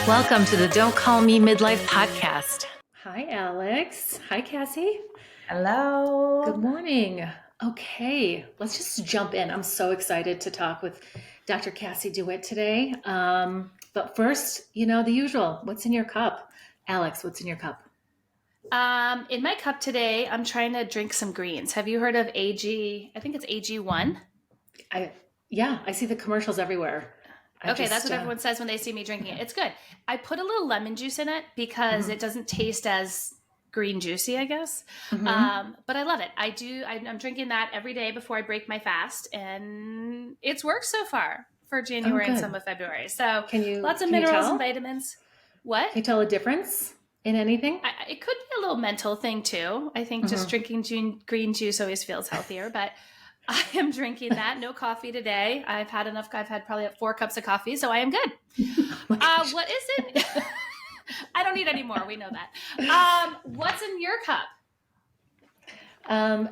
Welcome to the Don't Call Me Midlife podcast. Hi, Alix. Hi, Kassie. Hello. Good morning. Okay, let's just jump in. I'm so excited to talk with Dr. Kassie Dewitt today. But first, the usual. What's in your cup? Alix, what's in your cup? In my cup today, I'm trying to drink some greens. Have you heard of AG? I think it's AG1. I see the commercials everywhere. That's what everyone says when they see me drinking it. It's good. I put a little lemon juice in it because it doesn't taste as green juicy, I guess. But I love it. I'm drinking that every day before I break my fast, and it's worked so far for January and some of February. So lots of minerals and vitamins. What? Can you tell a difference in anything? It could be a little mental thing too. I think just drinking green juice always feels healthier, but I am drinking that. No coffee today. I've had enough. I've had probably 4 cups of coffee, so I am good. What is it? I don't need any more. We know that. What's in your cup?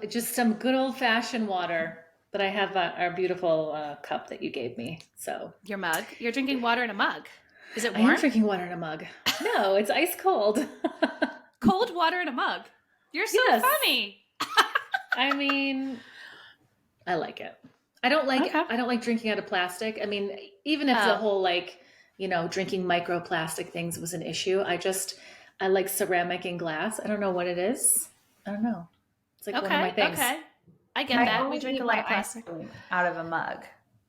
Just some good old-fashioned water. But I have our beautiful cup that you gave me. So your mug. You're drinking water in a mug. Is it warm? I am drinking water in a mug. No, it's ice cold. Cold water in a mug. You're so funny. I mean, I like it. I don't like drinking out of plastic. I mean, even if the whole drinking microplastic things was an issue, I like ceramic and glass. I don't know what it is. I don't know. It's like one of my things. Okay. I get that. We drink a lot of plastic out of a mug.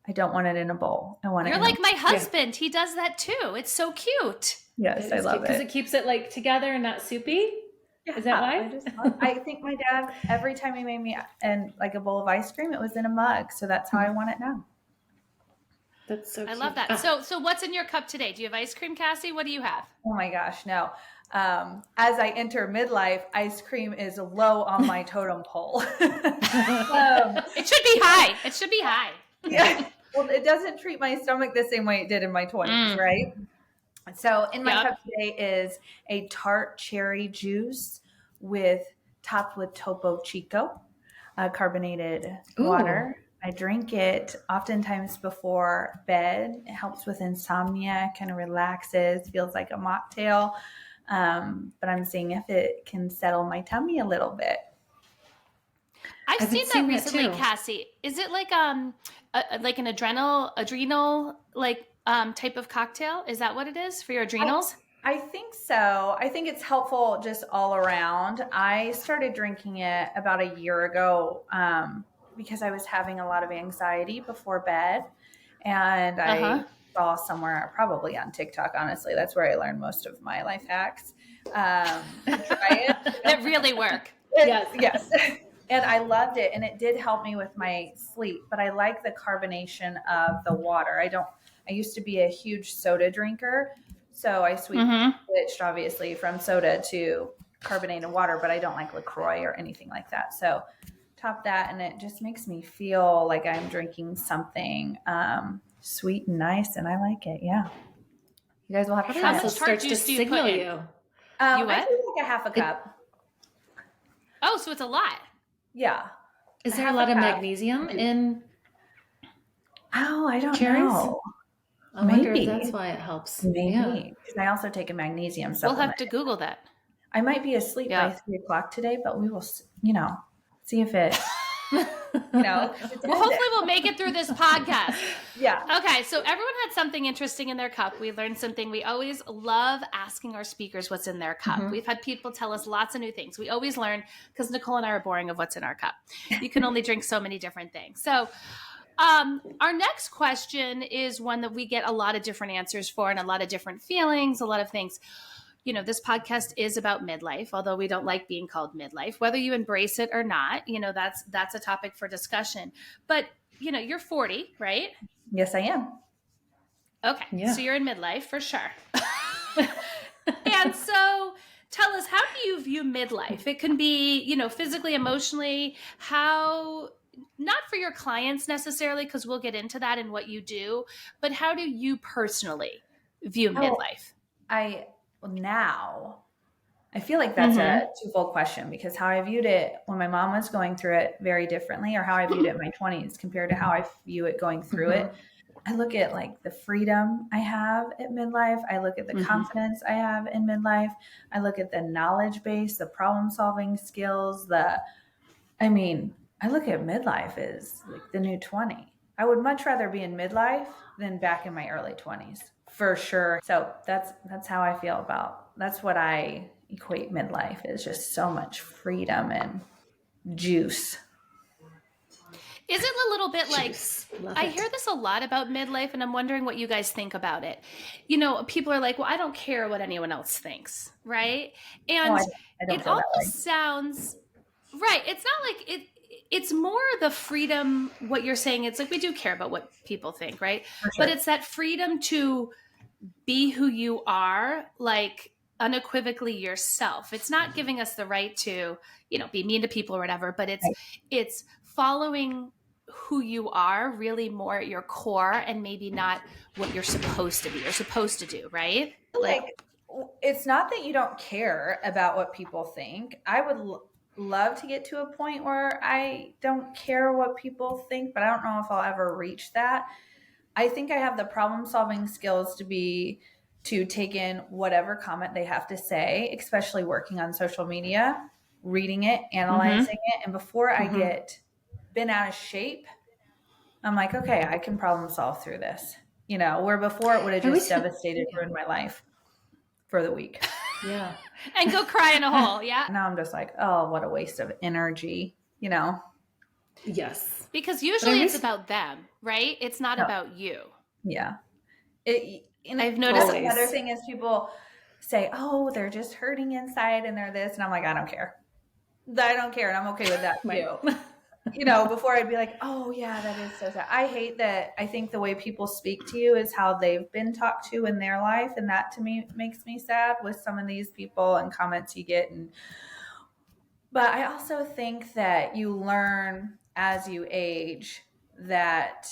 I don't want it in a bowl. I want it. You're like my husband. Yeah. He does that too. It's so cute. Yes, I love it because it keeps it together and not soupy. Yeah, is that why? I think my dad, every time he made me a bowl of ice cream, it was in a mug. So that's how I want it now. That's so cute. I love that. So what's in your cup today? Do you have ice cream, Kassie? What do you have? Oh my gosh, no. As I enter midlife, ice cream is low on my totem pole. It should be high. It should be high. Yeah. Well, it doesn't treat my stomach the same way it did in my 20s, right? So in my cup today is a tart cherry juice topped with Topo Chico, carbonated water. I drink it oftentimes before bed. It helps with insomnia, kind of relaxes, feels like a mocktail. But I'm seeing if it can settle my tummy a little bit. I've seen that recently, Kassie. Is it like an adrenal type of cocktail? Is that what it is for your adrenals? I think so. I think it's helpful just all around. I started drinking it about a year ago because I was having a lot of anxiety before bed. And I saw somewhere, probably on TikTok, honestly. That's where I learned most of my life hacks. Try it. That really work. Yes. And I loved it. And it did help me with my sleep. But I like the carbonation of the water. I used to be a huge soda drinker. So I switched obviously from soda to carbonated water, but I don't like LaCroix or anything like that. So top that, and it just makes me feel like I'm drinking something sweet and nice, and I like it. Yeah. You guys will have to try it. How much tart juice do you put in? You what? I do like a half a cup. Oh, so it's a lot. Yeah. Is there a lot of magnesium in I don't cherries? know. I wonder if that's why it helps. Maybe. Because I also take a magnesium supplement. We'll have to Google that. I might be asleep by 3:00 today, but we will, see if it, Well, hopefully we'll make it through this podcast. Yeah. Okay. So everyone had something interesting in their cup. We learned something. We always love asking our speakers what's in their cup. We've had people tell us lots of new things. We always learn because Nicole and I are boring of what's in our cup. You can only drink so many different things. So our next question is one that we get a lot of different answers for and a lot of different feelings, a lot of things. This podcast is about midlife, although we don't like being called midlife, whether you embrace it or not, that's a topic for discussion. But, you're 40, right? Yes, I am. Okay. Yeah. So you're in midlife for sure. And so tell us, how do you view midlife? It can be, physically, emotionally, not for your clients necessarily, because we'll get into that and what you do, but how do you personally view midlife? Now, I feel like that's a twofold question, because how I viewed it when my mom was going through it very differently, or how I viewed it in my 20s compared to how I view it going through it. I look at like the freedom I have at midlife. I look at the confidence I have in midlife. I look at the knowledge base, the problem solving skills, I look at midlife as like the new 20. I would much rather be in midlife than back in my early 20s, for sure. So that's how I feel that's what I equate midlife is, just so much freedom and juice. Is it a little bit like, I hear this a lot about midlife, and I'm wondering what you guys think about it. People are like, well, I don't care what anyone else thinks, right? And I don't it feel that way. almost sounds, right. It's not like it's more the freedom, what you're saying. It's like, we do care about what people think, right? Sure. But it's that freedom to be who you are, like unequivocally yourself. It's not giving us the right to, be mean to people or whatever, but it's following who you are really more at your core, and maybe not what you're supposed to be or supposed to do, right? Like it's not that you don't care about what people think. I would love to get to a point where I don't care what people think, but I don't know if I'll ever reach that. I think I have the problem solving skills to take in whatever comment they have to say, especially working on social media, reading it, analyzing it. And before I get been out of shape, I'm like, okay, I can problem solve through this. Where before it would have just devastated, ruined my life for the week. Yeah. And go cry in a hole. Yeah. Now I'm just like, oh, what a waste of energy, Yes. Because usually it's about them, right? It's not about you. Yeah. I've noticed another thing is people say, oh, they're just hurting inside and they're this. And I'm like, I don't care. I don't care. And I'm okay with that too. Before I'd be like, oh yeah, that is so sad. I hate that. I think the way people speak to you is how they've been talked to in their life. And that to me makes me sad with some of these people and comments you get. But I also think that you learn as you age that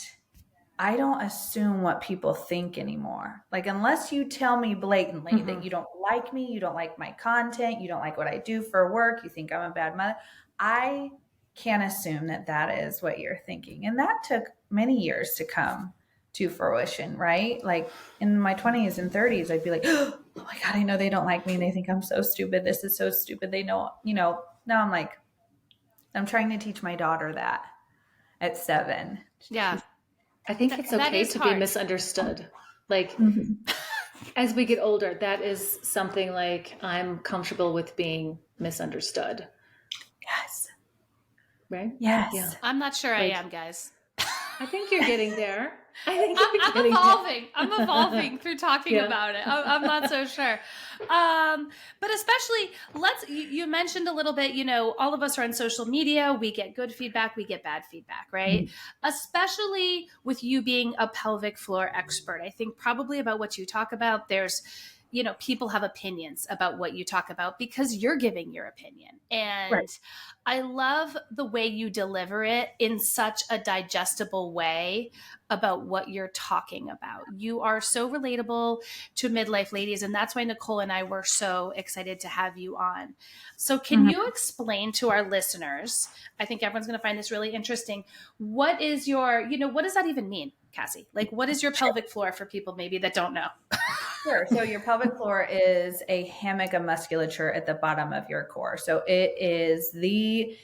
I don't assume what people think anymore. Like, unless you tell me blatantly that you don't like me, you don't like my content, you don't like what I do for work, you think I'm a bad mother, I can't assume that is what you're thinking. And that took many years to come to fruition, right? Like in my 20s and 30s, I'd be like, oh my God, I know they don't like me and they think I'm so stupid. This is so stupid. They know, now I'm like, I'm trying to teach my daughter that at 7. Yeah. I think it's okay to be misunderstood. Like as we get older, that is something like I'm comfortable with being misunderstood. Yes. Right? Yes. Yeah. I'm not sure I am, guys. I think you're getting there. I'm evolving. I'm evolving through talking about it. I'm not so sure. But especially, you mentioned a little bit, all of us are on social media. We get good feedback. We get bad feedback, right? Especially with you being a pelvic floor expert. I think probably about what you talk about, there's, people have opinions about what you talk about because you're giving your opinion. And I love the way you deliver it in such a digestible way about what you're talking about. You are so relatable to midlife ladies. And that's why Nicole and I were so excited to have you on. So can you explain to our listeners, I think everyone's going to find this really interesting. What is what does that even mean, Kassie? Like, what is your pelvic floor for people maybe that don't know? Sure. So your pelvic floor is a hammock of musculature at the bottom of your core. So it is the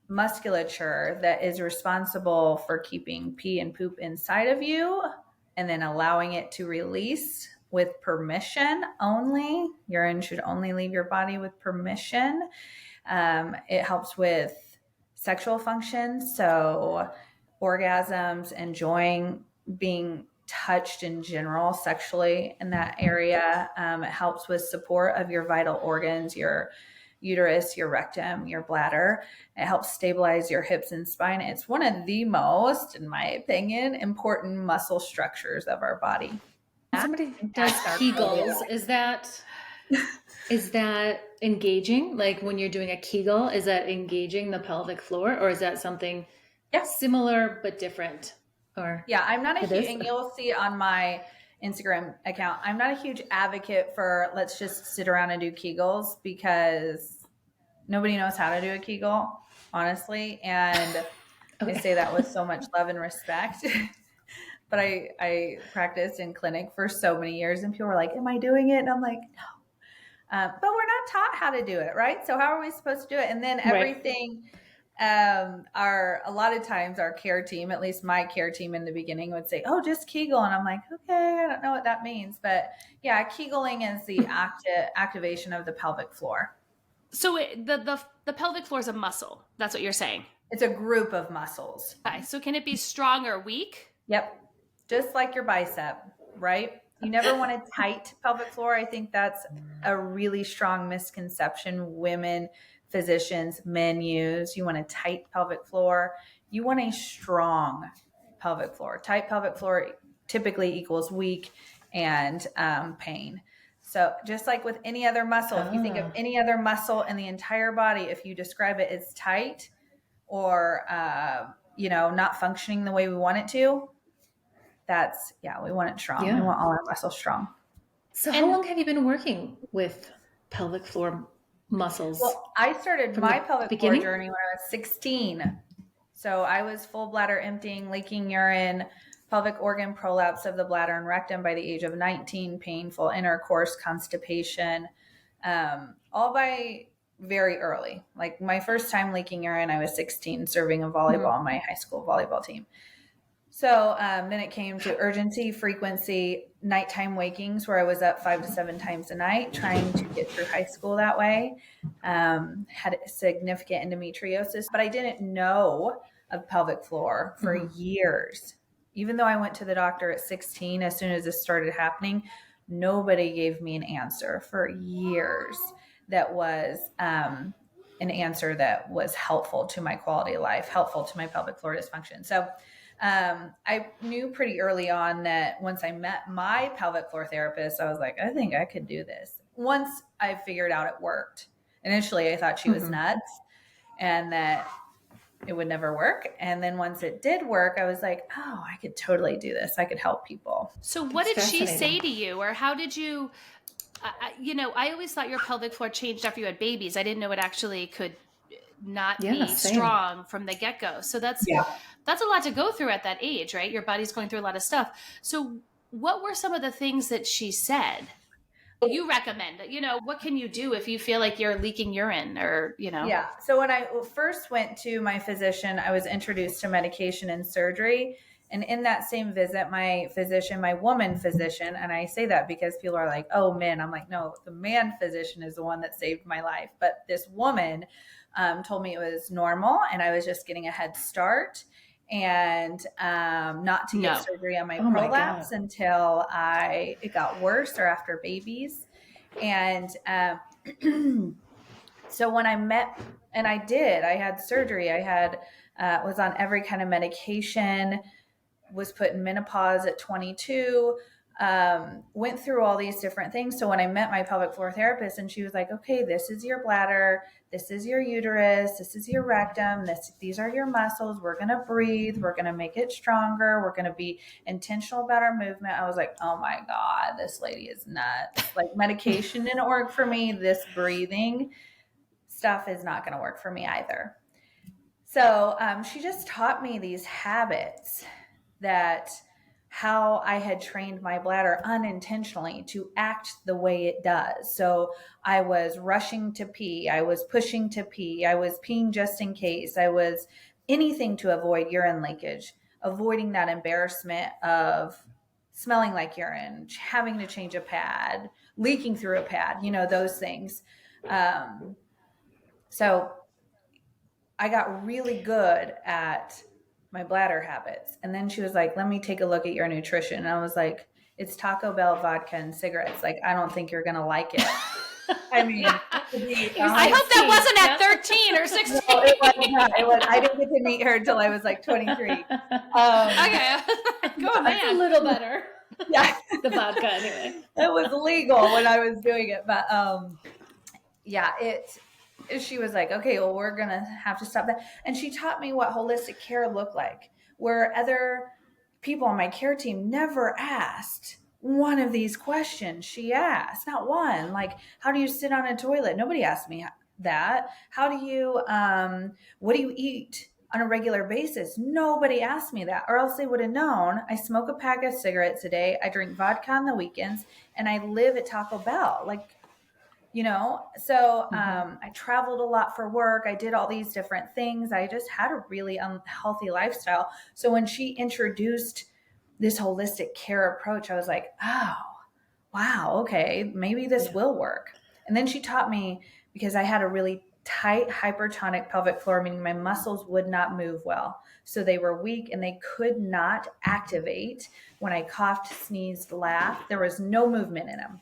musculature that is responsible for keeping pee and poop inside of you and then allowing it to release with permission only. Urine should only leave your body with permission. It helps with sexual function. So orgasms, enjoying being touched in general sexually in that area. It helps with support of your vital organs, your uterus, your rectum, your bladder. It helps stabilize your hips and spine. It's one of the most, in my opinion, important muscle structures of our body. Somebody does Kegels. Is that engaging? Like when you're doing a Kegel, is that engaging the pelvic floor, or is that something similar but different? Yeah, I'm not a huge, and you'll see on my Instagram account, I'm not a huge advocate for let's just sit around and do Kegels because nobody knows how to do a Kegel, honestly. And I say that with so much love and respect. but I practiced in clinic for so many years, and people were like, am I doing it? And I'm like, no. But we're not taught how to do it, right? So how are we supposed to do it? And then everything, a lot of times our care team, at least my care team in the beginning, would say, oh, just Kegel. And I'm like, okay, I don't know what that means. But yeah, Kegeling is the activation of the pelvic floor. So the pelvic floor is a muscle. That's what you're saying. It's a group of muscles. Okay. So can it be strong or weak? Yep. Just like your bicep, right? You never want a tight pelvic floor. I think that's a really strong misconception women, physicians, men use. You want a tight pelvic floor. You want a strong pelvic floor. Tight pelvic floor typically equals weak and pain. So just like with any other muscle, if you think of any other muscle in the entire body, if you describe it as tight or, not functioning the way we want it to, we want it strong. We want all our muscles strong. So how long have you been working with pelvic floor muscles? Well, I started my pelvic floor journey when I was 16. So I was full bladder emptying, leaking urine, pelvic organ prolapse of the bladder and rectum by the age of 19, painful intercourse, constipation, all by very early. Like my first time leaking urine, I was 16, serving a volleyball on my high school volleyball team. So then it came to urgency, frequency, nighttime wakings where I was up 5 to 7 times a night trying to get through high school that way. Had significant endometriosis, but I didn't know of pelvic floor for years. Even though I went to the doctor at 16, as soon as this started happening, nobody gave me an answer for years that was an answer that was helpful to my quality of life, helpful to my pelvic floor dysfunction. So I knew pretty early on that once I met my pelvic floor therapist, I was like, I think I could do this. Once I figured out it worked. Initially, I thought she was nuts and that it would never work. And then once it did work, I was like, oh, I could totally do this. I could help people. So what did she say to you, or how did you, I always thought your pelvic floor changed after you had babies. I didn't know it actually could not be strong from the get-go. So that's a lot to go through at that age, right? Your body's going through a lot of stuff. So what were some of the things that she said you recommend? What can you do if you feel like you're leaking urine or, Yeah. So when I first went to my physician, I was introduced to medication and surgery. And in that same visit, my physician, my woman physician, and I say that because people are like, oh, men. I'm like, no, the man physician is the one that saved my life. But this woman told me it was normal and I was just getting a head start and not to get surgery on my prolapse until it got worse or after babies. And so when I met, and I had surgery, was on every kind of medication, was put in menopause at 22, went through all these different things. So when I met my pelvic floor therapist and she was like, okay, this is your bladder, this is your uterus, this is your rectum, these are your muscles. We're going to breathe. We're going to make it stronger. We're going to be intentional about our movement. I was like, oh my God, this lady is nuts. Like medication didn't work for me. This breathing stuff is not going to work for me either. So she just taught me these habits that how I had trained my bladder unintentionally to act the way it does. So I was rushing to pee. I was pushing to pee. I was peeing just in case. I was anything to avoid urine leakage, avoiding that embarrassment of smelling like urine, having to change a pad, leaking through a pad, those things. So I got really good at my bladder habits. And then she was like, let me take a look at your nutrition. And I was like, it's Taco Bell, vodka, and cigarettes. Like, I don't think you're going to like it. I mean, I hope that wasn't at 13 or 16. No, it was. I didn't get to meet her until I was like 23. Okay. Go on, that's a little better. Yeah. The vodka anyway. It was legal when I was doing it. But she was like, okay, well, we're going to have to stop that. And she taught me what holistic care looked like, where other people on my care team never asked one of these questions. She asked, not one, like, how do you sit on a toilet? Nobody asked me that. How do you, what do you eat? on a regular basis. Nobody asked me that, or else they would have known. I smoke a pack of cigarettes a day. I drink vodka on the weekends, and I live at Taco Bell. Like, so I traveled a lot for work. I did all these different things. I just had a really unhealthy lifestyle. So when she introduced this holistic care approach, I was like, oh, wow, okay, maybe this will work. And then she taught me, because I had a really tight hypertonic pelvic floor, meaning my muscles would not move well. So they were weak and they could not activate when I coughed, sneezed, laughed. There was no movement in them.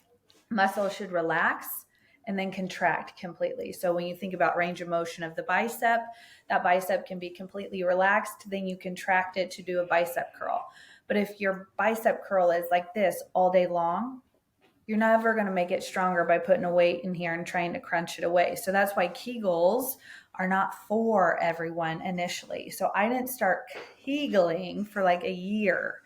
Muscles should relax and then contract completely. So when you think about range of motion of the bicep, that bicep can be completely relaxed. Then you contract it to do a bicep curl. But if your bicep curl is like this all day long, you're never going to make it stronger by putting a weight in here and trying to crunch it away. So that's why Kegels are not for everyone initially. So I didn't start Kegeling for like a year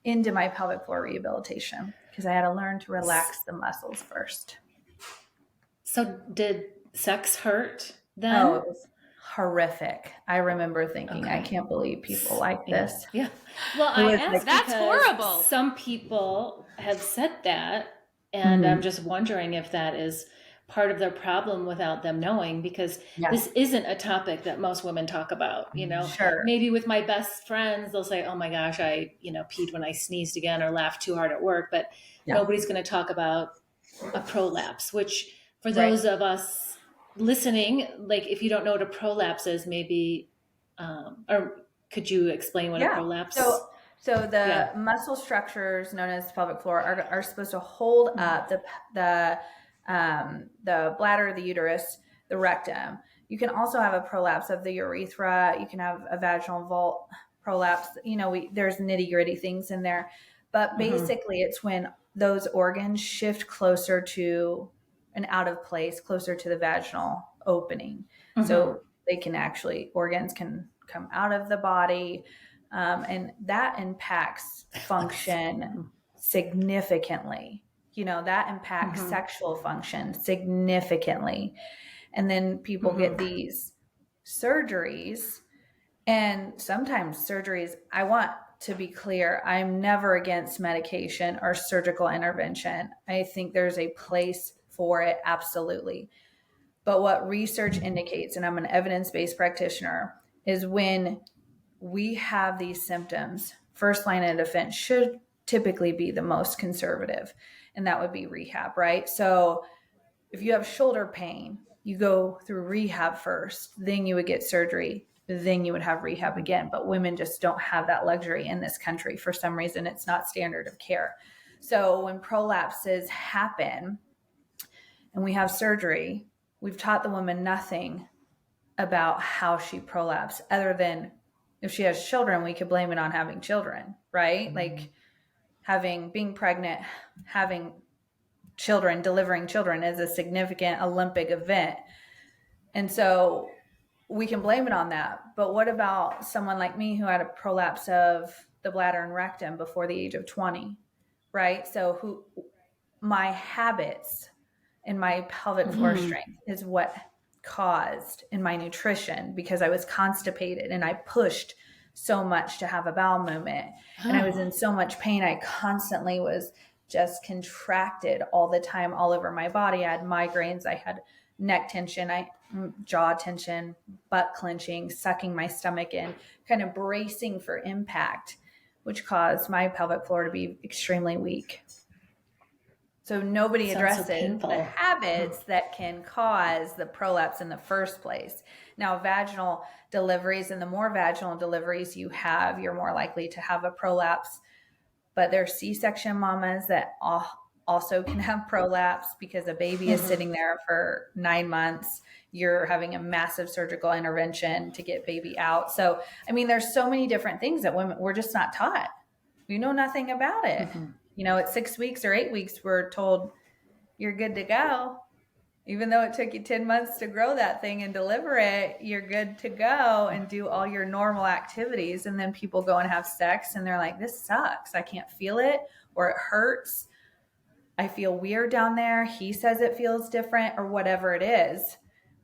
into my pelvic floor rehabilitation, because I had to learn to relax the muscles first. So did sex hurt then? Oh, it was horrific. I remember thinking, I can't believe people like this. Yeah. Well, I asked that's horrible. Some people have said that, and I'm just wondering if that is part of their problem without them knowing, because this isn't a topic that most women talk about, Sure. Maybe with my best friends, they'll say, oh my gosh, I, peed when I sneezed again or laughed too hard at work, but nobody's going to talk about a prolapse, which for those of us listening, like if you don't know what a prolapse is, maybe, or could you explain what a prolapse is? So the muscle structures known as pelvic floor are supposed to hold up the bladder, the uterus, the rectum. You can also have a prolapse of the urethra. You can have a vaginal vault prolapse. There's nitty gritty things in there, but basically it's when those organs shift closer to and out of place, closer to the vaginal opening. So they can organs can come out of the body. And that impacts function significantly. That impacts sexual function significantly. And then people get these surgeries, and sometimes surgeries, I want to be clear, I'm never against medication or surgical intervention. I think there's a place for it, absolutely. But what research indicates, and I'm an evidence-based practitioner, is when we have these symptoms, first line of defense should typically be the most conservative, and that would be rehab, right? So if you have shoulder pain, you go through rehab first, then you would get surgery, then you would have rehab again. But women just don't have that luxury in this country. For some reason, it's not standard of care. So when prolapses happen and we have surgery, we've taught the woman nothing about how she prolapsed, other than if she has children, we could blame it on having children, right? Like being pregnant, having children, delivering children is a significant Olympic event. And so we can blame it on that. But what about someone like me who had a prolapse of the bladder and rectum before the age of 20, right? So my habits and my pelvic floor strength is what caused in my nutrition, because I was constipated and I pushed so much to have a bowel movement and I was in so much pain. I constantly was just contracted all the time, all over my body. I had migraines. I had neck tension, jaw tension, butt clenching, sucking my stomach in, kind of bracing for impact, which caused my pelvic floor to be extremely weak. So nobody addresses the habits that can cause the prolapse in the first place. Now, vaginal deliveries, and the more vaginal deliveries you have, you're more likely to have a prolapse. But there's C-section mamas that also can have prolapse because a baby is sitting there for 9 months. You're having a massive surgical intervention to get baby out. So, I mean, there's so many different things that we're just not taught. We know nothing about it. At 6 weeks or 8 weeks, we're told you're good to go. Even though it took you 10 months to grow that thing and deliver it, you're good to go and do all your normal activities. And then people go and have sex and they're like, this sucks. I can't feel it, or it hurts. I feel weird down there. He says it feels different, or whatever it is.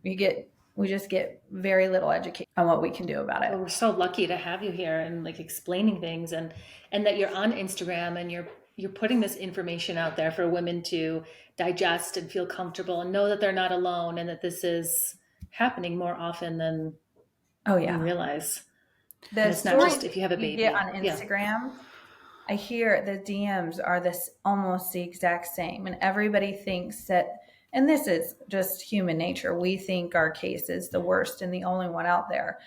We get we just get very little education on what we can do about it. Well, we're so lucky to have you here and like explaining things, and that you're on Instagram and you're putting this information out there for women to digest and feel comfortable and know that they're not alone, and that this is happening more often than you realize. The it's not just if you have a baby. You get on Instagram, I hear the DMs are almost the exact same, and everybody thinks that, and this is just human nature, we think our case is the worst and the only one out there.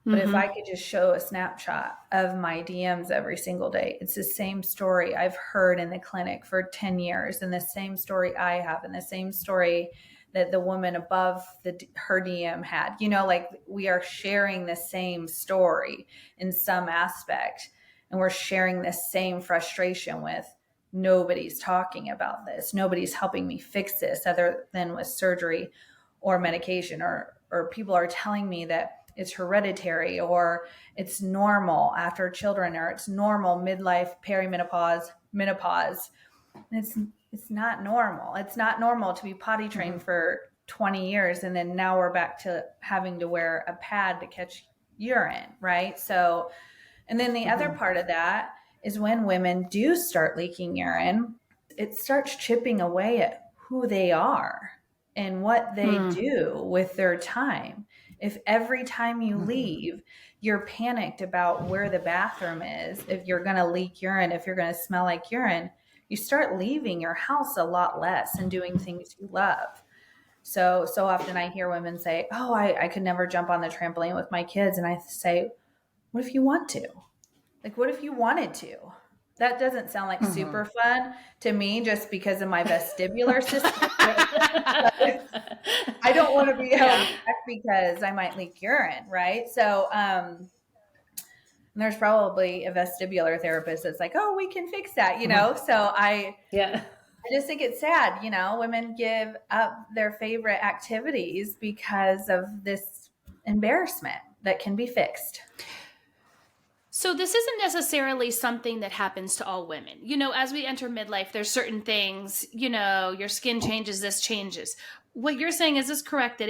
But if I could just show a snapshot of my DMs every single day, it's the same story I've heard in the clinic for 10 years, and the same story I have, and the same story that the woman above her DM had. You know, like we are sharing the same story in some aspect, and we're sharing the same frustration with nobody's talking about this. Nobody's helping me fix this other than with surgery or medication, or people are telling me that it's hereditary, or it's normal after children, or it's normal midlife, perimenopause, menopause. And it's not normal. It's not normal to be potty trained for 20 years. And then now we're back to having to wear a pad to catch urine. Right. So, and then the other part of that is when women do start leaking urine, it starts chipping away at who they are and what they do with their time. If every time you leave, you're panicked about where the bathroom is, if you're going to leak urine, if you're going to smell like urine, you start leaving your house a lot less and doing things you love. So often I hear women say, oh, I could never jump on the trampoline with my kids. And I say, what if you want to? Like, what if you wanted to? That doesn't sound like super fun to me, just because of my vestibular system. I don't want to be held back because I might leak urine, right? So there's probably a vestibular therapist that's like, oh, we can fix that, you know? So I just think it's sad, you know, women give up their favorite activities because of this embarrassment that can be fixed. So this isn't necessarily something that happens to all women. You know, as we enter midlife, there's certain things, you know, your skin changes, this changes. What you're saying, is this correct,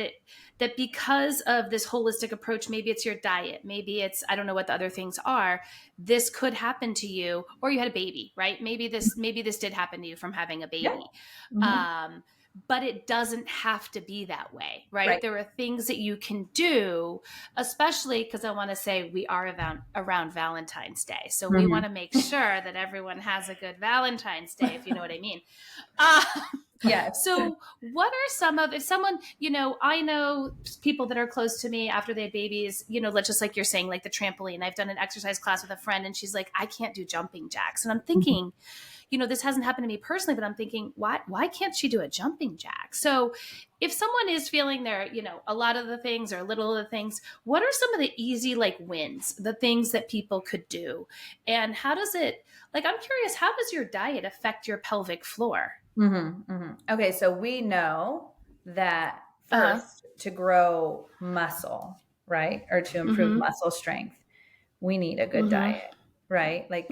that because of this holistic approach, maybe it's your diet, maybe it's, I don't know what the other things are, this could happen to you, or you had a baby, right? Maybe this did happen to you from having a baby. Yeah. But it doesn't have to be that way, right? There are things that you can do, especially because I want to say we are around Valentine's Day. So we want to make sure that everyone has a good Valentine's Day, if you know what I mean. So what are if someone, you know, I know people that are close to me after they had babies, you know, just like you're saying, like the trampoline. I've done an exercise class with a friend and she's like, I can't do jumping jacks. And I'm thinking, you know, this hasn't happened to me personally, but I'm thinking, why can't she do a jumping jack? So if someone is feeling their, you know, a lot of the things or a little of the things, what are some of the easy like wins, the things that people could do? And how does it, like, I'm curious, how does your diet affect your pelvic floor? Okay. So we know that first to grow muscle, right? Or to improve muscle strength, we need a good diet, right? Like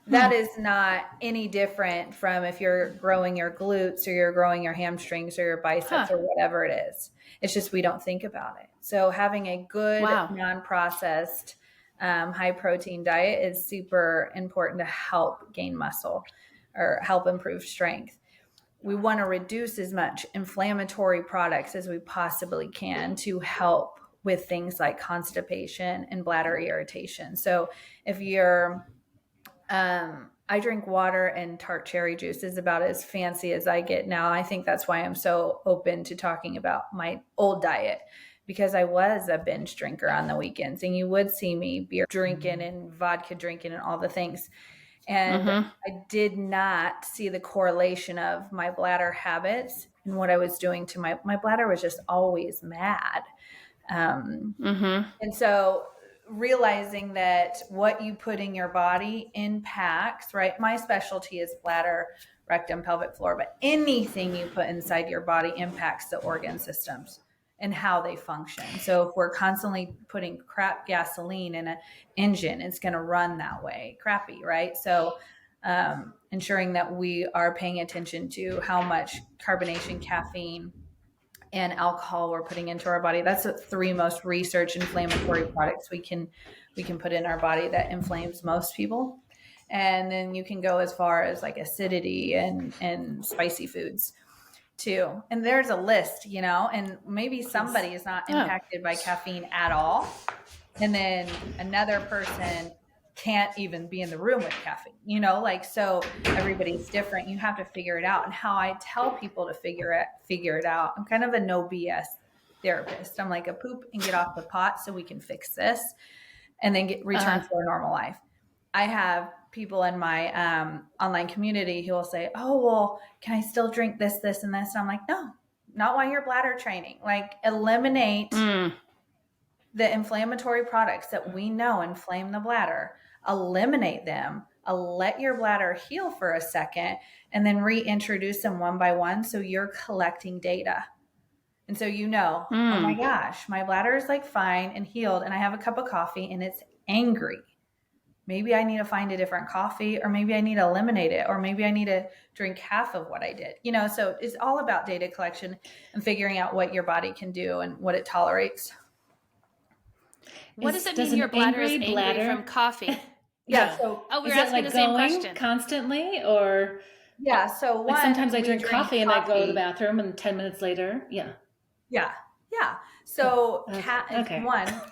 that is not any different from if you're growing your glutes or you're growing your hamstrings or your biceps or whatever it is. It's just, we don't think about it. So having a good non-processed, high protein diet is super important to help gain muscle or help improve strength. We want to reduce as much inflammatory products as we possibly can to help with things like constipation and bladder irritation. So if you're I drink water and tart cherry juice is about as fancy as I get now. I think that's why I'm so open to talking about my old diet, because I was a binge drinker on the weekends, and you would see me beer drinking and vodka drinking and all the things. And I did not see the correlation of my bladder habits and what I was doing to my bladder was just always mad. And so realizing that what you put in your body impacts, right? My specialty is bladder, rectum, pelvic floor, but anything you put inside your body impacts the organ systems and how they function. So if we're constantly putting crap gasoline in an engine, it's going to run that way, crappy, right? So ensuring that we are paying attention to how much carbonation, caffeine, and alcohol we're putting into our body. That's the 3 most researched inflammatory products we can put in our body that inflames most people. And then you can go as far as like acidity and spicy foods too. And there's a list, and maybe somebody is not impacted by caffeine at all. And then another person can't even be in the room with caffeine, so everybody's different. You have to figure it out. And how I tell people to figure it out. I'm kind of a no BS therapist. I'm like a poop and get off the pot so we can fix this and then return to our normal life. I have people in my online community who will say, oh, well, can I still drink this, this, and this? And I'm like, no, not while you're bladder training. Like eliminate the inflammatory products that we know inflame the bladder, eliminate them, let your bladder heal for a second, and then reintroduce them one by one. So you're collecting data. And so, oh my gosh, my bladder is like fine and healed. And I have a cup of coffee and it's angry. Maybe I need to find a different coffee, or maybe I need to eliminate it, or maybe I need to drink half of what I did. So it's all about data collection and figuring out what your body can do and what it tolerates. What does it mean your bladder is angry from coffee? Yeah. So we're asking the same question. Constantly, or So sometimes I drink coffee and I go to the bathroom, and 10 minutes later, yeah. So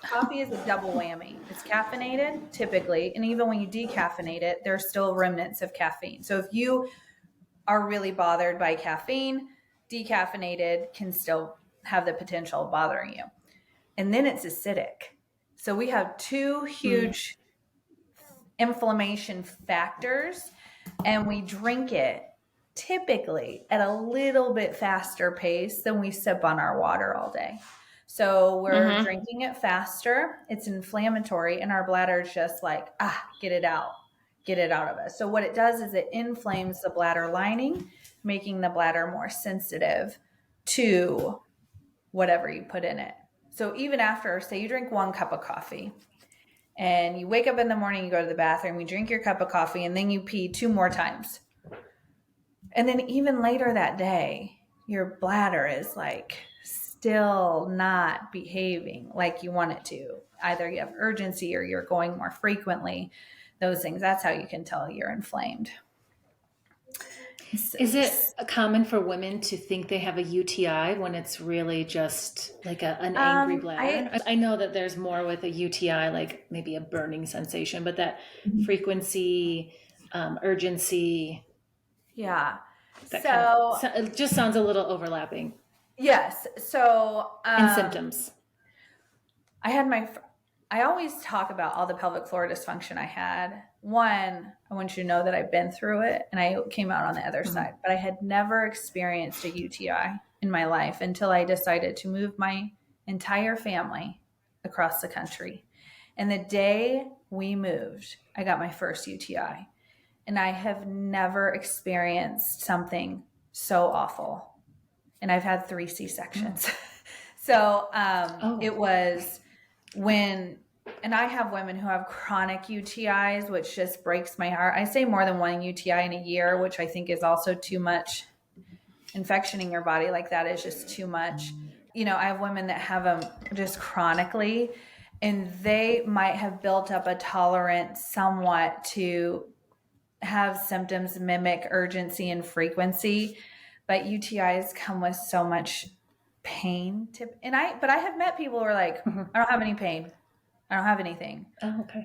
coffee is a double whammy. It's caffeinated typically, and even when you decaffeinate it, there's still remnants of caffeine. So if you are really bothered by caffeine, decaffeinated can still have the potential of bothering you. And then it's acidic. So we have 2 huge inflammation factors, and we drink it typically at a little bit faster pace than we sip on our water all day. So we're drinking it faster. It's inflammatory, and our bladder is just like, get it out of us. So what it does is it inflames the bladder lining, making the bladder more sensitive to whatever you put in it. So even after, say you drink 1 cup of coffee and you wake up in the morning, you go to the bathroom, you drink your cup of coffee, and then you pee 2 more times. And then even later that day, your bladder is like still not behaving like you want it to. Either you have urgency or you're going more frequently. Those things, that's how you can tell you're inflamed. Is it common for women to think they have a UTI when it's really just like an angry bladder? I know that there's more with a UTI, like maybe a burning sensation, but that frequency, urgency. Yeah. It just sounds a little overlapping. Yes. So, and symptoms. I always talk about all the pelvic floor dysfunction I had. One, I want you to know that I've been through it and I came out on the other side, but I had never experienced a UTI in my life until I decided to move my entire family across the country. And the day we moved, I got my first UTI, and I have never experienced something so awful. And I've had 3 C-sections. So it was and I have women who have chronic UTIs, which just breaks my heart. I say more than 1 UTI in a year, which I think is also too much. Infection in your body like that is just too much. I have women that have them just chronically, and they might have built up a tolerance somewhat to have symptoms mimic urgency and frequency, but UTIs come with so much pain. But I have met people who are like, I don't have any pain. I don't have anything. Oh, okay.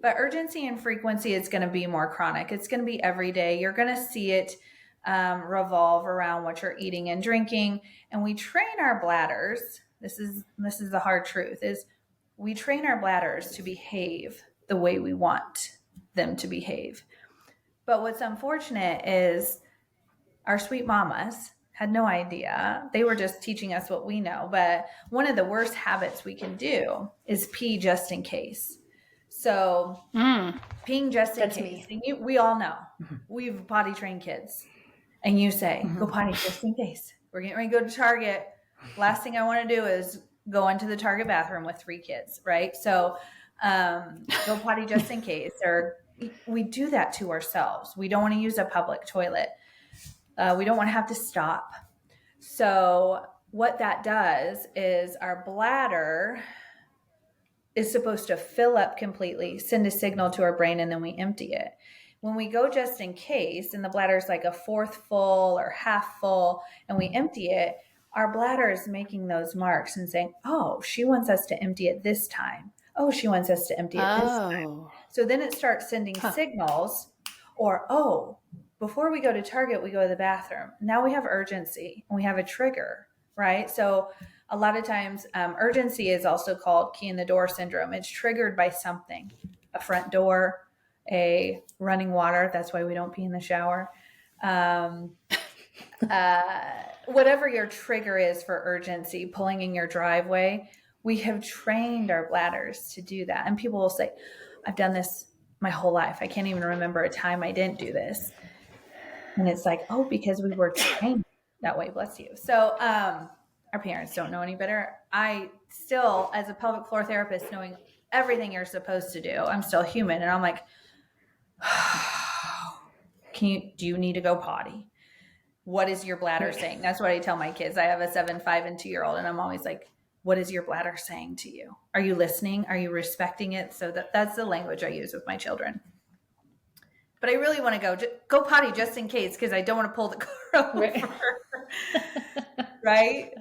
But urgency and frequency is going to be more chronic. It's going to be every day. You're going to see it revolve around what you're eating and drinking. And we train our bladders. This is the hard truth, is we train our bladders to behave the way we want them to behave. But what's unfortunate is our sweet mamas had no idea. They were just teaching us what we know. But one of the worst habits we can do is pee just in case. So peeing just in case. We all know. We've potty trained kids. And you say, go potty just in case. We're getting ready to go to Target. Last thing I want to do is go into the Target bathroom with 3 kids, right? So go potty just in case. Or we do that to ourselves. We don't want to use a public toilet. We don't want to have to stop. So what that does is our bladder is supposed to fill up completely, send a signal to our brain, and then we empty it. When we go just in case, and the bladder is like a fourth full or half full, and we empty it, our bladder is making those marks and saying, oh, she wants us to empty it this time. Oh, she wants us to empty it this time. So then it starts sending signals, or, oh, before we go to Target, we go to the bathroom. Now we have urgency and we have a trigger, right? So a lot of times urgency is also called key in the door syndrome. It's triggered by something, a front door, a running water. That's why we don't pee in the shower. Whatever your trigger is for urgency, pulling in your driveway, we have trained our bladders to do that. And people will say, I've done this my whole life. I can't even remember a time I didn't do this. And it's like, oh, because we were trained that way. Bless you. So our parents don't know any better. I still, as a pelvic floor therapist, knowing everything you're supposed to do, I'm still human. And I'm like, do you need to go potty? What is your bladder saying? That's what I tell my kids. I have a 7, 5, and 2-year-old. And I'm always like, what is your bladder saying to you? Are you listening? Are you respecting it? So that's the language I use with my children. But I really want to go potty just in case, because I don't want to pull the car over. Right?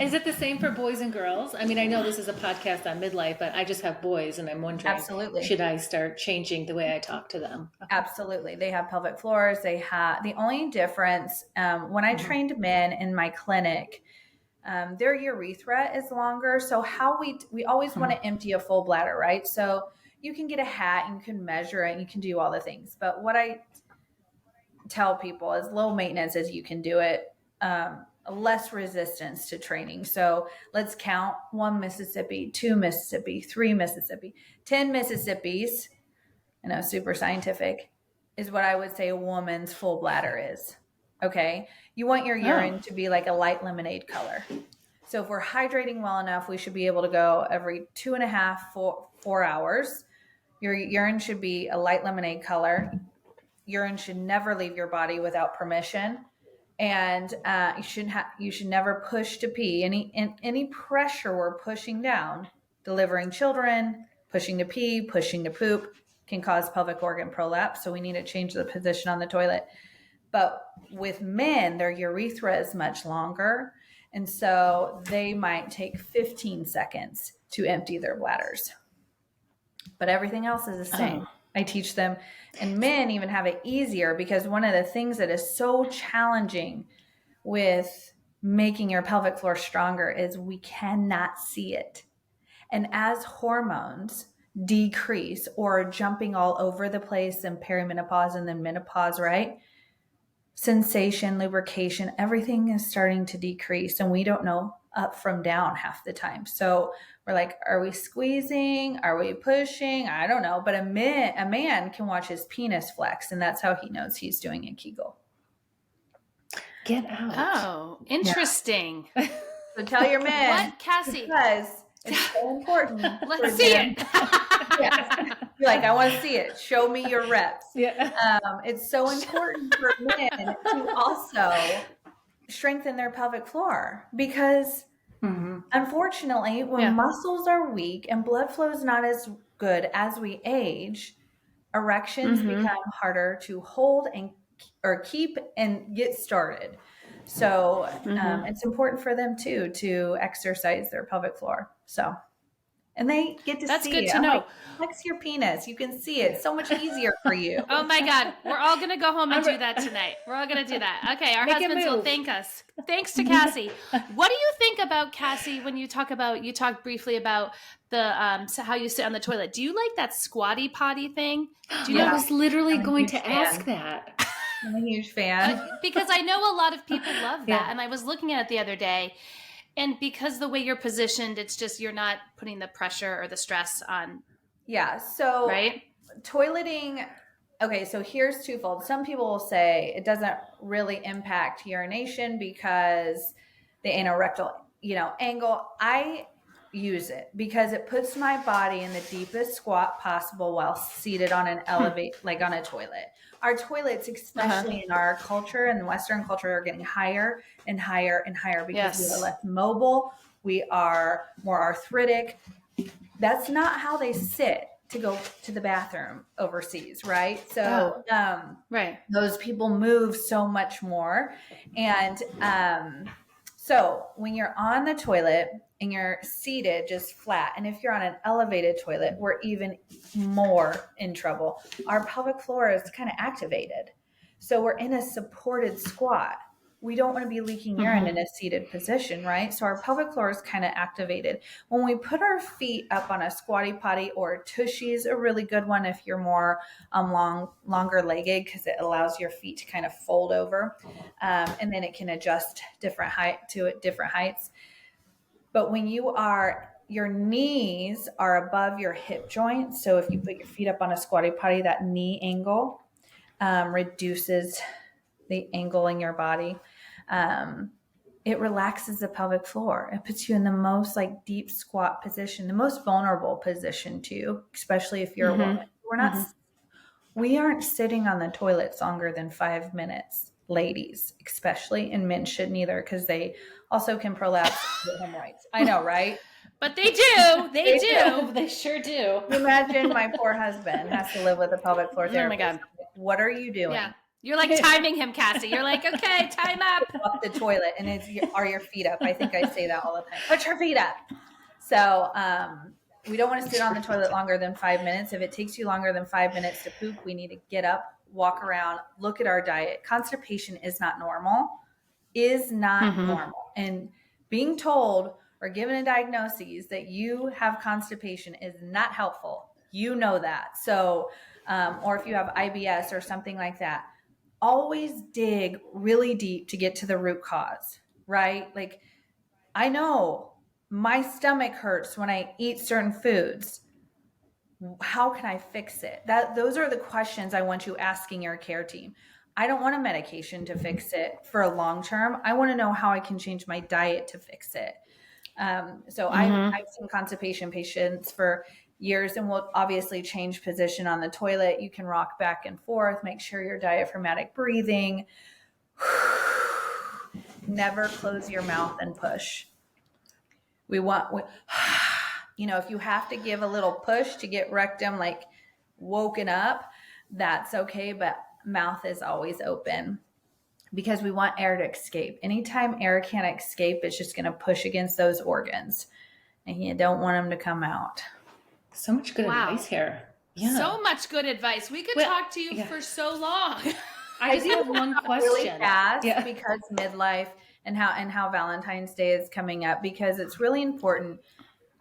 Is it the same for boys and girls? I mean, I know this is a podcast on midlife, but I just have boys, and I'm wondering, absolutely, should I start changing the way I talk to them? Absolutely. They have pelvic floors. They have the only difference when I trained men in my clinic, their urethra is longer. So how we always want to empty a full bladder, right? So you can get a hat and you can measure it and you can do all the things. But what I tell people is low maintenance as you can do it, less resistance to training. So let's count 1 Mississippi, 2 Mississippi, 3 Mississippi, 10 Mississippis. I know, super scientific, is what I would say a woman's full bladder is. Okay. You want your urine to be like a light lemonade color. So if we're hydrating well enough, we should be able to go every 2.5, 4 hours. Your urine should be a light lemonade color. Urine should never leave your body without permission. And you should never push to pee. Any pressure we're pushing down, delivering children, pushing to pee, pushing to poop, can cause pelvic organ prolapse. So we need to change the position on the toilet. But with men, their urethra is much longer. And so they might take 15 seconds to empty their bladders. But everything else is the same. I teach them, and men even have it easier, because one of the things that is so challenging with making your pelvic floor stronger is we cannot see it. And as hormones decrease or jumping all over the place in perimenopause and then menopause, right? Sensation, lubrication, everything is starting to decrease, and we don't know up from down half the time. So we're like, are we squeezing? Are we pushing? I don't know. But a man can watch his penis flex, and that's how he knows he's doing a Kegel. Get out. Oh, interesting. Yeah. So tell your men. What, Kassie? Because it's so important. Let's see it. Yeah. You're like, I want to see it. Show me your reps. Yeah. It's so important for men to also strengthen their pelvic floor, because unfortunately, when muscles are weak and blood flow is not as good as we age, erections become harder to hold or keep and get started. So it's important for them too to exercise their pelvic floor. So, and they get to That's see good it. to know. Like, flex your penis. You can see it. It's so much easier for you. Oh my God. We're all going to go home and do that tonight. We're all going to do that. Okay. Our husbands will thank us. Thanks to Kassie. What do you think about, Kassie, when you talked briefly about the, so how you sit on the toilet? Do you like that squatty potty thing? I was literally going to ask that. I'm a huge fan. Because I know a lot of people love that. And I was looking at it the other day, and because the way you're positioned, it's just, you're not putting the pressure or the stress on. Yeah. So right. Toileting. Okay. So here's twofold. Some people will say it doesn't really impact urination because the anorectal, angle. use it because it puts my body in the deepest squat possible while seated on an like on a toilet. Our toilets, especially in our culture and Western culture, are getting higher and higher and higher because we are less mobile. We are more arthritic. That's not how they sit to go to the bathroom overseas, right? So those people move so much more. And so when you're on the toilet and you're seated just flat, and if you're on an elevated toilet, we're even more in trouble. Our pelvic floor is kind of activated. So we're in a supported squat. We don't want to be leaking urine in a seated position, right? So our pelvic floor is kind of activated. When we put our feet up on a squatty potty, or tushy is a really good one if you're more longer legged, because it allows your feet to kind of fold over, and then it can adjust different heights. But when your knees are above your hip joints, so if you put your feet up on a squatty potty, that knee angle reduces the angle in your body. It relaxes the pelvic floor. It puts you in the most like deep squat position, the most vulnerable position too, especially if you're a woman. We aren't sitting on the toilets longer than 5 minutes, ladies, especially, and men shouldn't either because they also can prolapse with hemorrhoids. I know, right? But they do. They do. They sure do. Imagine my poor husband has to live with a pelvic floor therapist. Oh my God. What are you doing? Yeah. You're like timing him, Kassie. You're like, okay, time up. Off the toilet, and are your feet up? I think I say that all the time. Put your feet up. So we don't want to sit on the toilet longer than 5 minutes. If it takes you longer than 5 minutes to poop, we need to get up, walk around, look at our diet. Constipation is not normal. And being told or given a diagnosis that you have constipation is not helpful. You know that. So, or if you have IBS or something like that, always dig really deep to get to the root cause, right? Like, I know my stomach hurts when I eat certain foods. How can I fix it? Those are the questions I want you asking your care team. I don't want a medication to fix it for a long term. I want to know how I can change my diet to fix it. So I've seen constipation patients for years, and we'll obviously change position on the toilet. You can rock back and forth, make sure your diaphragmatic breathing. Never close your mouth and push. If you have to give a little push to get rectum like woken up, that's okay. But mouth is always open because we want air to escape. Anytime air can't escape, it's just going to push against those organs, and you don't want them to come out. So much good advice here. Yeah. So much good advice. We could talk to you for so long. I just have one question. Really fast because midlife and how Valentine's Day is coming up, because it's really important.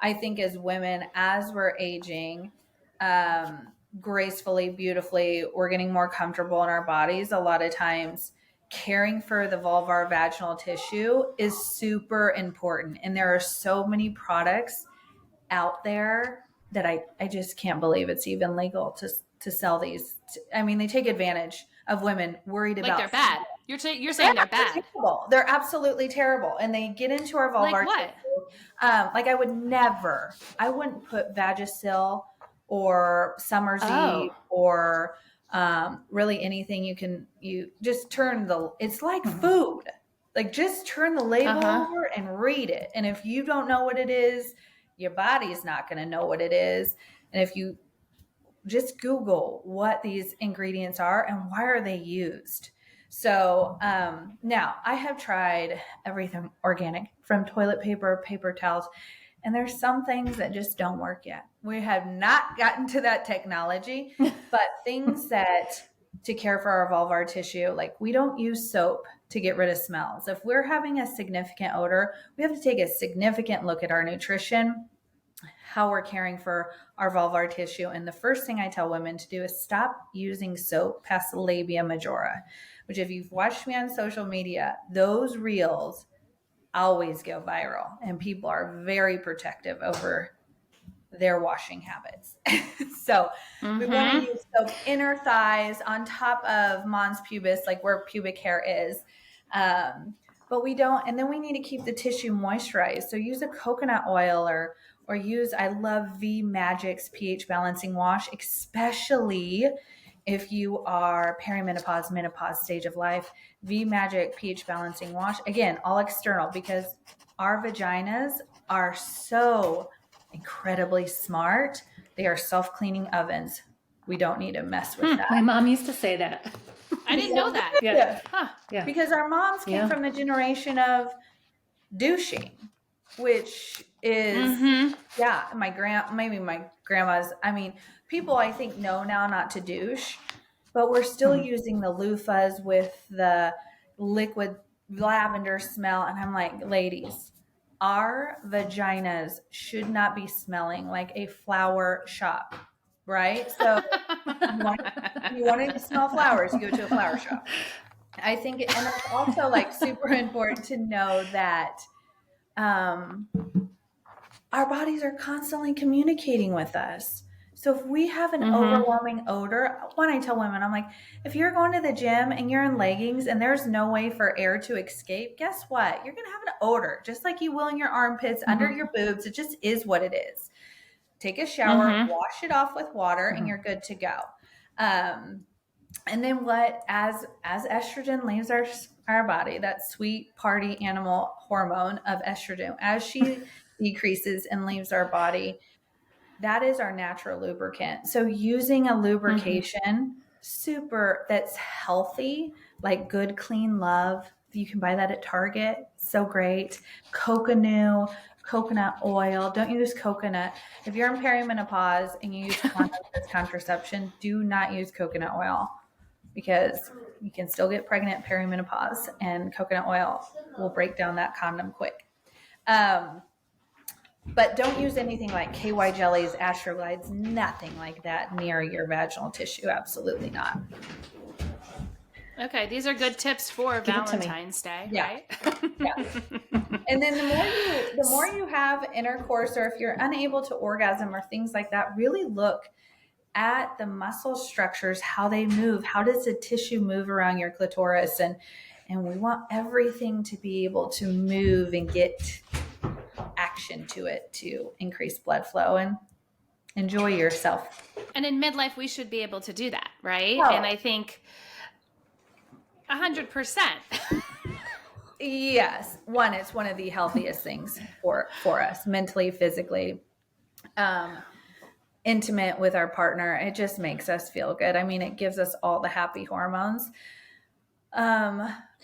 I think as women, as we're aging, gracefully, beautifully, we're getting more comfortable in our bodies. A lot of times caring for the vulvar vaginal tissue is super important. And there are so many products out there that I just can't believe it's even legal to sell these. I mean, they take advantage of women worried about. Like they're bad. You're saying they're bad. Terrible. They're absolutely terrible. And they get into our vulvar. Like what? I wouldn't put Vagisil or Summer's Eve or really anything you just turn it's like food. Like just turn the label over and read it. And if you don't know what it is, your body is not going to know what it is. And if you just Google what these ingredients are and why are they used. So now I have tried everything organic, from toilet paper, paper towels, and there's some things that just don't work yet. We have not gotten to that technology, but things that to care for our vulvar tissue, like we don't use soap to get rid of smells. If we're having a significant odor, we have to take a significant look at our nutrition, how we're caring for our vulvar tissue. And the first thing I tell women to do is stop using soap past the labia majora, which if you've watched me on social media, those reels always go viral and people are very protective over their washing habits. So we want to use soap inner thighs on top of mons pubis, like where pubic hair is. but we don't. And then we need to keep the tissue moisturized. So use a coconut oil or use, I love V Magic's pH balancing wash, especially if you are perimenopause, menopause stage of life. V Magic pH balancing wash, again, all external, because our vaginas are so incredibly smart. They are self-cleaning ovens. We don't need to mess with that. My mom used to say that. I didn't know that. Yeah. Huh. Yeah. Because our moms came from the generation of douching, which is, maybe my grandma's, I mean, people I think know now not to douche, but we're still using the loofahs with the liquid lavender smell. And I'm like, ladies, our vaginas should not be smelling like a flower shop, right? So you want to smell flowers, you go to a flower shop. I think, and it's also like super important to know that our bodies are constantly communicating with us. So if we have an overwhelming odor, when I tell women, I'm like, if you're going to the gym and you're in leggings and there's no way for air to escape, guess what? You're going to have an odor, just like you will in your armpits, under your boobs. It just is what it is. Take a shower, wash it off with water, and you're good to go. And then as estrogen leaves our body, that sweet party animal hormone of estrogen, as she decreases and leaves our body, that is our natural lubricant. So using a lubrication that's healthy, like Good Clean Love, you can buy that at Target. So great. Coconut oil. Don't use coconut. If you're in perimenopause and you use condoms as contraception, do not use coconut oil, because you can still get pregnant perimenopause, and coconut oil will break down that condom quick. But don't use anything like KY jellies, astroglides, nothing like that near your vaginal tissue. Absolutely not. Okay, these are good tips for Valentine's Day, right? Yeah. And then the more you have intercourse, or if you're unable to orgasm or things like that, really look at the muscle structures, how they move. How does the tissue move around your clitoris? And we want everything to be able to move and get action to it to increase blood flow and enjoy yourself. And in midlife, we should be able to do that, right? Oh. And I think 100%. Yes. It's one of the healthiest things for us, mentally, physically, intimate with our partner. It just makes us feel good. I mean, it gives us all the happy hormones.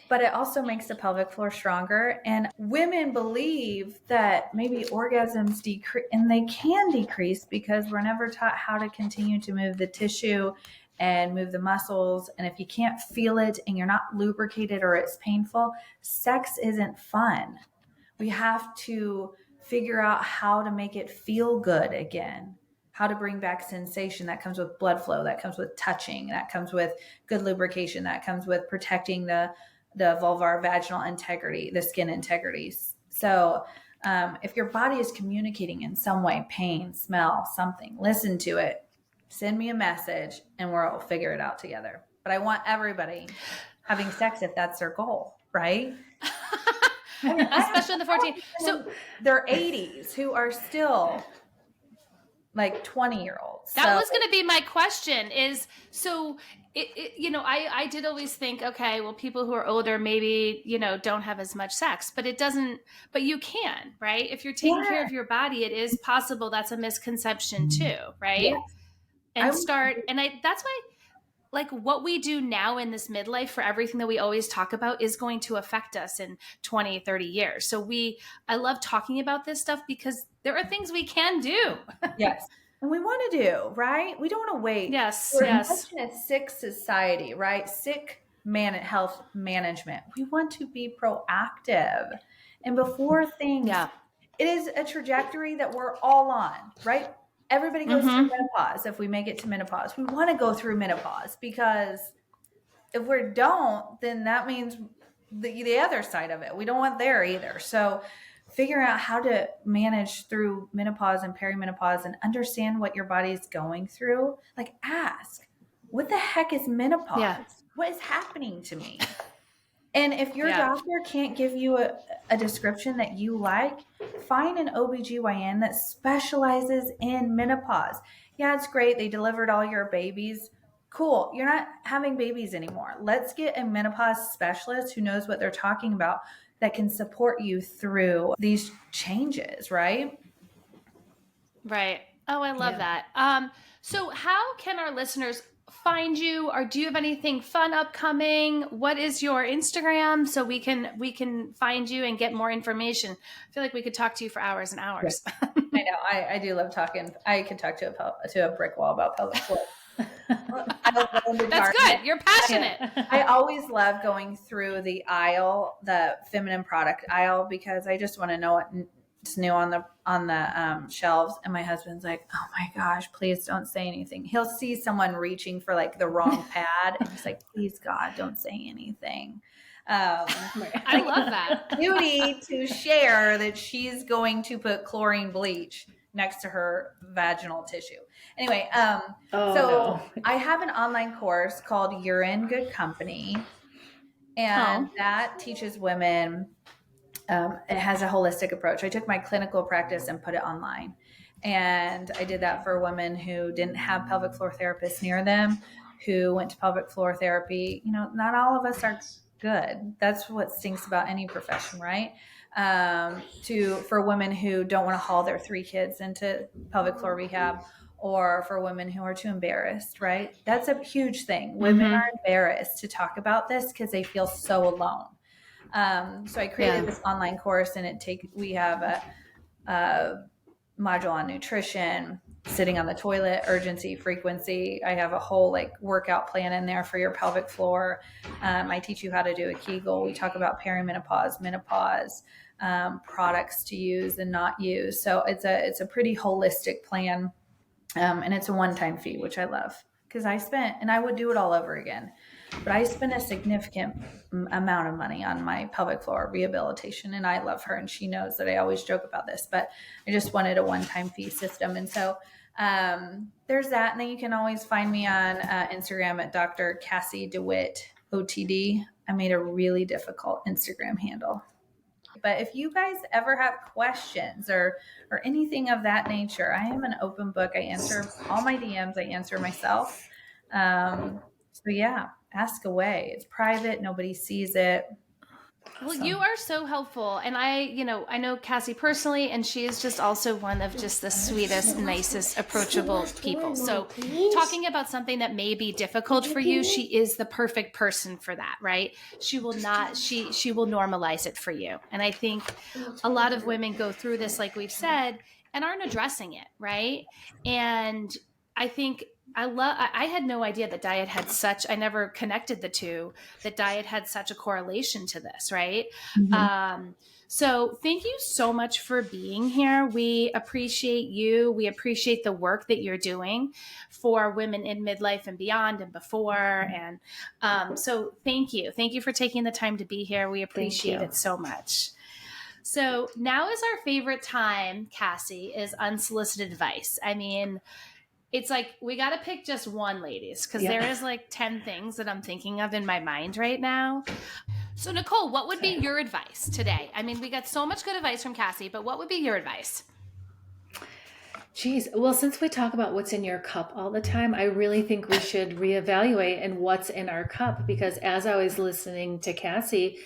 But it also makes the pelvic floor stronger. And women believe that maybe orgasms decrease, and they can decrease because we're never taught how to continue to move the tissue and move the muscles. And if you can't feel it and you're not lubricated or it's painful, sex isn't fun. We have to figure out how to make it feel good again, how to bring back sensation. That comes with blood flow, that comes with touching, that comes with good lubrication, that comes with protecting the vulvar vaginal integrity, the skin integrity. So if your body is communicating in some way, pain, smell, something, listen to it, send me a message, and we'll figure it out together. But I want everybody having sex if that's their goal, right? I mean, especially in the 14. So they're 80s who are still like 20-year-olds. That was going to be my question is, so I did always think, okay, well, people who are older, maybe, don't have as much sex, but but you can, right? If you're taking care of your body, it is possible. That's a misconception too, right? Yeah. And that's why, like, what we do now in this midlife for everything that we always talk about is going to affect us in 20, 30 years. So I love talking about this stuff because there are things we can do. Yes. And we want to do, right? We don't want to wait. Yes. We're in a sick society, right? Sick health management. We want to be proactive. And before things, it is a trajectory that we're all on, right? Everybody goes through menopause. If we make it to menopause, we want to go through menopause, because if we don't, then that means the other side of it. We don't want there either. So figuring out how to manage through menopause and perimenopause and understand what your body is going through. Like, ask, what the heck is menopause? Yeah. What is happening to me? And if your doctor can't give you a description that you like, find an OBGYN that specializes in menopause. Yeah, it's great. They delivered all your babies. Cool. You're not having babies anymore. Let's get a menopause specialist who knows what they're talking about that can support you through these changes, right? Right. Oh, I love that. So how can our listeners find you, or do you have anything fun upcoming? What is your Instagram so we can find you and get more information? I feel like we could talk to you for hours and hours. I know. I do love talking. I could talk to a brick wall about pelvic floor. That's good. You're passionate. I always love going through the aisle, the feminine product aisle, because I just want to know what's new on the shelves. And my husband's like, "Oh my gosh, please don't say anything." He'll see someone reaching for like the wrong pad, and he's like, "Please, God, don't say anything." I love that. Duty to share that she's going to put chlorine bleach next to her vaginal tissue. Anyway, I have an online course called You're in Good Company, and that teaches women. It has a holistic approach. I took my clinical practice and put it online, and I did that for women who didn't have pelvic floor therapists near them, who went to pelvic floor therapy. You know, not all of us are good. That's what stinks about any profession, right? For women who don't want to haul their 3 kids into pelvic floor rehab, or for women who are too embarrassed, right? That's a huge thing. Women are embarrassed to talk about this because they feel so alone. So I created this online course, and we have a module on nutrition, sitting on the toilet, urgency, frequency. I have a whole workout plan in there for your pelvic floor. I teach you how to do a Kegel. We talk about perimenopause, menopause, products to use and not use. So it's a pretty holistic plan. And it's a one-time fee, which I love, because I would do it all over again, but I spent a significant amount of money on my pelvic floor rehabilitation, and I love her, and she knows that I always joke about this, but I just wanted a one-time fee system. And so there's that. And then you can always find me on Instagram at Dr. Kassie Dewitt, OTD. I made a really difficult Instagram handle. But if you guys ever have questions or anything of that nature, I am an open book. I answer all my DMs. I answer myself. So yeah, ask away. It's private. Nobody sees it. Well, you are so helpful. And I know Kassie personally, and she is just also one of just the sweetest, nicest, approachable people. So talking about something that may be difficult for you, she is the perfect person for that, right? She will normalize it for you. And I think a lot of women go through this, like we've said, and aren't addressing it, right? And I think I had no idea that diet had I never connected the two, that diet had such a correlation to this, right? Mm-hmm. So thank you so much for being here. We appreciate you. We appreciate the work that you're doing for women in midlife and beyond and before. And so thank you. Thank you for taking the time to be here. We appreciate it so much. So now is our favorite time, Kassie, is unsolicited advice. I mean, it's like, we got to pick just one, ladies, because there is 10 things that I'm thinking of in my mind right now. So Nicole, what would be your advice today? I mean, we got so much good advice from Kassie, but what would be your advice? Geez. Well, since we talk about what's in your cup all the time, I really think we should reevaluate and what's in our cup, because as I was listening to Kassie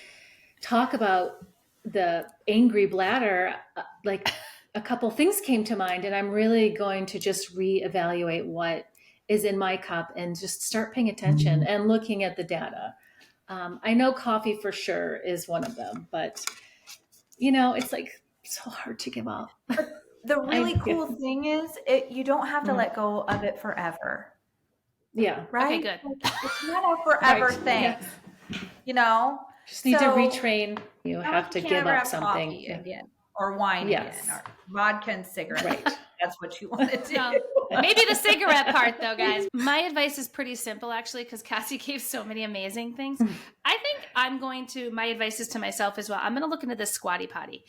talk about the angry bladder, a couple things came to mind, and I'm really going to just reevaluate what is in my cup and just start paying attention and looking at the data. I know coffee for sure is one of them, but it's so hard to give up. The really cool thing is you don't have to let go of it forever. Yeah. Okay, Right? good. It's not a forever thing, Just need to retrain. You have to give up something. Again, or wine again, or vodka and cigarettes. Right. That's what you want to do. No, maybe the cigarette part, though, guys. My advice is pretty simple, actually, because Kassie gave so many amazing things. I think my advice is to myself as well. I'm going to look into this squatty potty,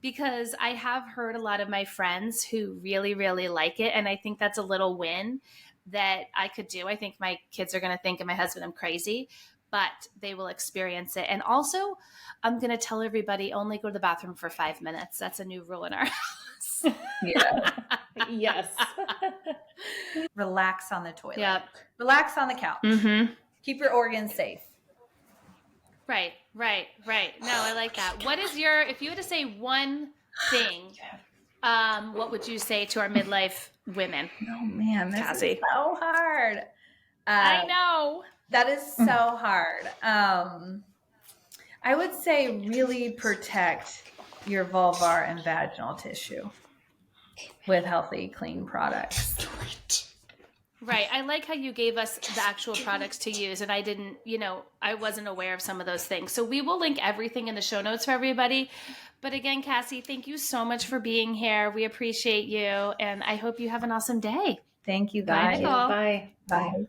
because I have heard a lot of my friends who really, really like it. And I think that's a little win that I could do. I think my kids are going to think, and my husband, I'm crazy. but they will experience it. And also, I'm going to tell everybody only go to the bathroom for 5 minutes. That's a new rule in our house. Yeah. Yes. Relax on the toilet. Yep. Relax on the couch. Mm-hmm. Keep your organs safe. Right. No, I like that. What is your, if you had to say one thing, what would you say to our midlife women? Oh man, this Kassie. is so hard. I know. That is so hard. I would say really protect your vulvar and vaginal tissue with healthy, clean products. Right. I like how you gave us the actual products to use, and I didn't, I wasn't aware of some of those things. So we will link everything in the show notes for everybody. But again, Kassie, thank you so much for being here. We appreciate you, and I hope you have an awesome day. Thank you, guys. Bye, Nicole. Bye. Bye.